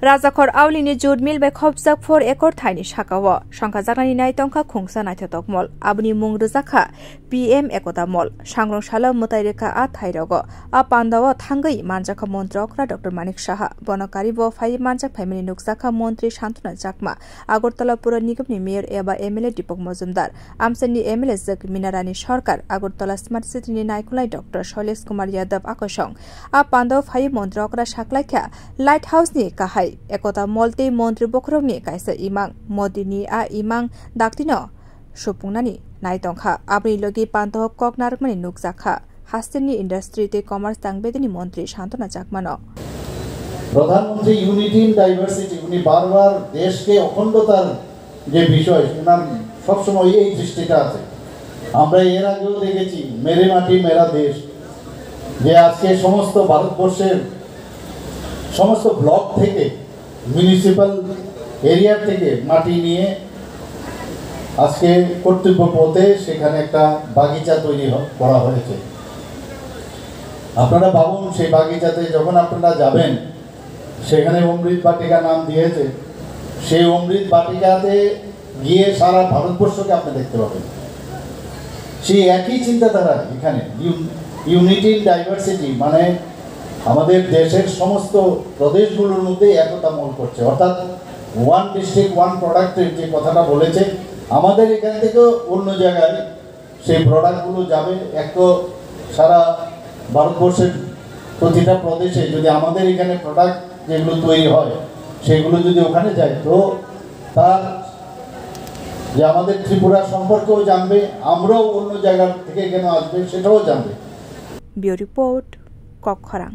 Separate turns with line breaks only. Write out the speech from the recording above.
Rajakor Aulini Jud Mil by Kopzak for Ekor Tiny Shakawa, Shankazakani Naitonka Kungsa Naitotok Abni Mung Rizaka, PM Ekota Mol, Shangrong Shala Mutairika at Hairogo, Apandawa Tangai Manjaka Montrokra Dr. Manik Shaha, Bonakaribo, Fai Manjak Family Nuksaka Montri Shantuna Jakma, Agortala Pura Nigubni Mayor Eba Emile Dipok Mozumdar, Amsani Emile Zak Minarani Shorkar, Agortala Smart City Naikulai Dr. Sholes Kumar Yadav Akoshong, Apando Fai Montrokra Shaklaika, Lighthouse ni Kahai. Ekota molte montri bokrongni kaisa imang modini a imang daktino supungnani naitongkha abri logi panto koknarmani nukjakha hasteni industry te commerce tangbedini মন্ত্রী শান্তনা চাকমানো
প্রধানমন্ত্রী unity in diversity উনি বারবার দেশকে অখণ্ডতার যে বিষয় উনার সব সময় এই দৃষ্টিটা আছে আমরা এর আগেও দেখেছি মেরে মাটি মেরা দেশ যে আজকে সমস্ত ভারতবর্ষের সমস্ত ব্লক থেকে মিউনিসিপাল এরিয়া থেকে মাটি নিয়ে আজকে কর্তৃপক্ষ পথে সেখানে একটা বাগিচা তৈরি করা হয়েছে আপনারা ভাবুন সেই বাগিচাতে যখন আপনারা যাবেন সেখানে অমৃত বাটিকা নাম দিয়েছে সেই অমৃত বাটিকাতে গিয়ে সারা ভারতবর্ষকে আপনি দেখতে পাবেন সেই একই চিন্তাধারা এখানে ইউনিটি ইন ডাইভার্সিটি মানে আমাদের দেশের সমস্ত প্রদেশগুলোর মধ্যে একতা মূল করছে অর্থাৎ ওয়ান ডিস্ট্রিক্ট ওয়ান প্রোডাক্টের যে কথাটা বলেছে আমাদের এখান থেকে অন্য জায়গায় সেই প্রোডাক্টগুলো যাবে একটু সারা ভারতবর্ষের প্রতিটা প্রদেশে যদি আমাদের এখানে প্রোডাক্ট যেগুলো তৈরি হয় সেগুলো যদি ওখানে যায় তো তার যে আমাদের ত্রিপুরা সম্পর্কেও জানবে আমরাও অন্য জায়গা থেকে কেন আসবে সেটাও জানবে
বিউরো রিপোর্ট কক্ষরাং